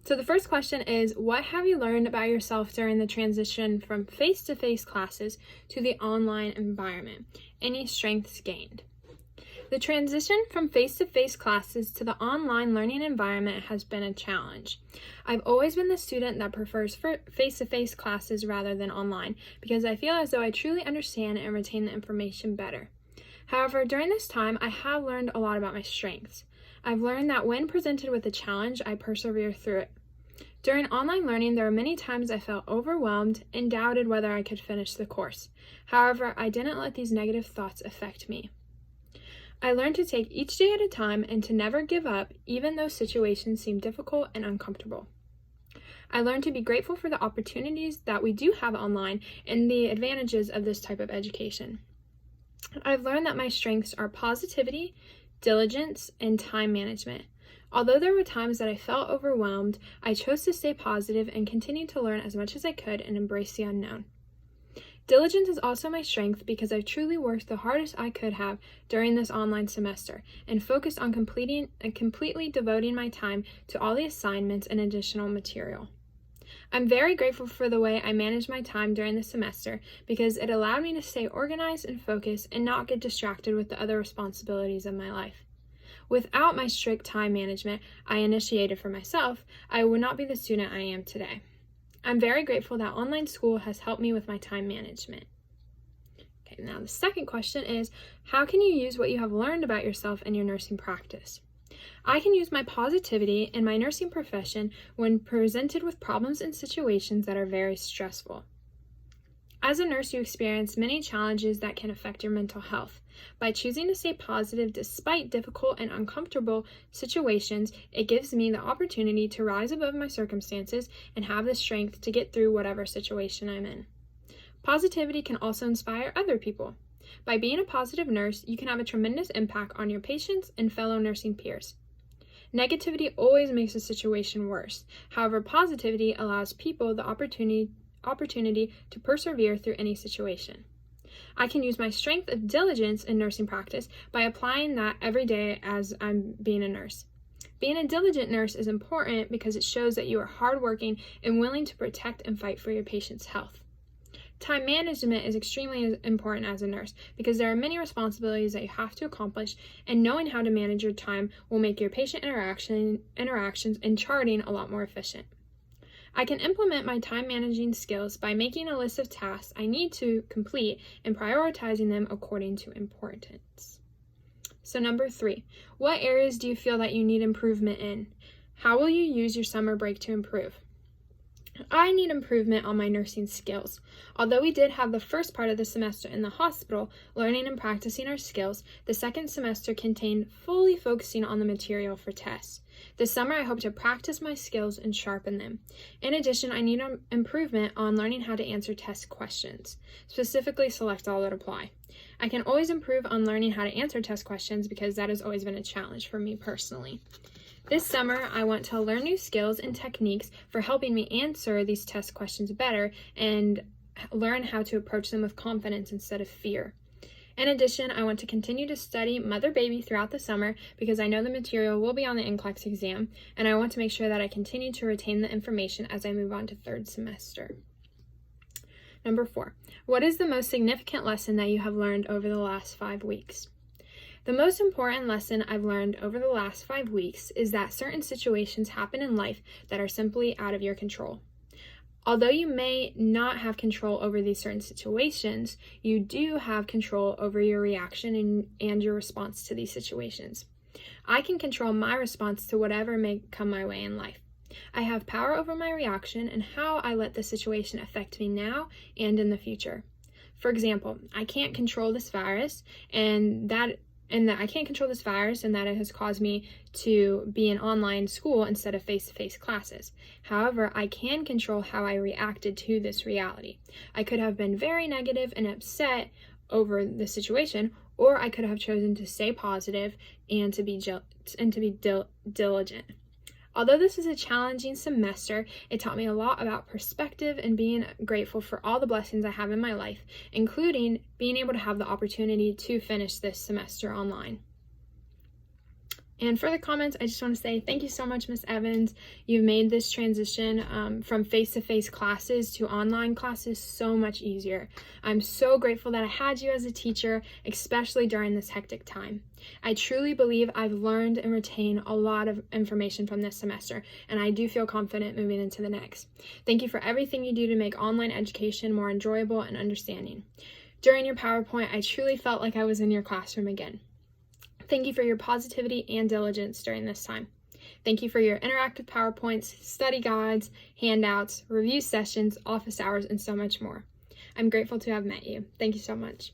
So the first question is, what have you learned about yourself during the transition from face-to-face classes to the online environment? Any strengths gained? The transition from face-to-face classes to the online learning environment has been a challenge. I've always been the student that prefers face-to-face classes rather than online because I feel as though I truly understand and retain the information better. However, during this time, I have learned a lot about my strengths. I've learned that when presented with a challenge, I persevere through it. During online learning, there were many times I felt overwhelmed and doubted whether I could finish the course. However, I didn't let these negative thoughts affect me. I learned to take each day at a time and to never give up, even though situations seem difficult and uncomfortable. I learned to be grateful for the opportunities that we do have online and the advantages of this type of education. I've learned that my strengths are positivity, diligence, and time management. Although there were times that I felt overwhelmed, I chose to stay positive and continue to learn as much as I could and embrace the unknown. Diligence is also my strength because I've truly worked the hardest I could have during this online semester and focused on completely devoting my time to all the assignments and additional material. I'm very grateful for the way I managed my time during the semester because it allowed me to stay organized and focused and not get distracted with the other responsibilities of my life. Without my strict time management I initiated for myself, I would not be the student I am today. I'm very grateful that online school has helped me with my time management. Okay, now the second question is, how can you use what you have learned about yourself in your nursing practice? I can use my positivity in my nursing profession when presented with problems and situations that are very stressful. As a nurse, you experience many challenges that can affect your mental health. By choosing to stay positive despite difficult and uncomfortable situations, it gives me the opportunity to rise above my circumstances and have the strength to get through whatever situation I'm in. Positivity can also inspire other people. By being a positive nurse, you can have a tremendous impact on your patients and fellow nursing peers. Negativity always makes a situation worse. However, positivity allows people the opportunity to persevere through any situation. I can use my strength of diligence in nursing practice by applying that every day as I'm being a nurse. Being a diligent nurse is important because it shows that you are hardworking and willing to protect and fight for your patient's health. Time management is extremely important as a nurse because there are many responsibilities that you have to accomplish, and knowing how to manage your time will make your patient interactions and charting a lot more efficient. I can implement my time managing skills by making a list of tasks I need to complete and prioritizing them according to importance. So number 3, what areas do you feel that you need improvement in? How will you use your summer break to improve? I need improvement on my nursing skills. Although we did have the first part of the semester in the hospital, learning and practicing our skills, the second semester contained fully focusing on the material for tests. This summer, I hope to practice my skills and sharpen them. In addition, I need improvement on learning how to answer test questions, specifically select all that apply. I can always improve on learning how to answer test questions because that has always been a challenge for me personally. This summer, I want to learn new skills and techniques for helping me answer these test questions better and learn how to approach them with confidence instead of fear. In addition, I want to continue to study Mother-Baby throughout the summer because I know the material will be on the NCLEX exam, and I want to make sure that I continue to retain the information as I move on to third semester. Number 4, what is the most significant lesson that you have learned over the last 5 weeks? The most important lesson I've learned over the last 5 weeks is that certain situations happen in life that are simply out of your control. Although you may not have control over these certain situations, you do have control over your reaction and your response to these situations. I can control my response to whatever may come my way in life. I have power over my reaction and how I let the situation affect me now and in the future. For example, I can't control this virus and that it has caused me to be in online school instead of face-to-face classes. However, I can control how I reacted to this reality. I could have been very negative and upset over the situation, or I could have chosen to stay positive and to be diligent. Although this is a challenging semester, it taught me a lot about perspective and being grateful for all the blessings I have in my life, including being able to have the opportunity to finish this semester online. And for the comments, I just want to say thank you so much, Miss Evans. You've made this transition from face-to-face classes to online classes so much easier. I'm so grateful that I had you as a teacher, especially during this hectic time. I truly believe I've learned and retained a lot of information from this semester, and I do feel confident moving into the next. Thank you for everything you do to make online education more enjoyable and understanding. During your PowerPoint, I truly felt like I was in your classroom again. Thank you for your positivity and diligence during this time. Thank you for your interactive PowerPoints, study guides, handouts, review sessions, office hours, and so much more. I'm grateful to have met you. Thank you so much.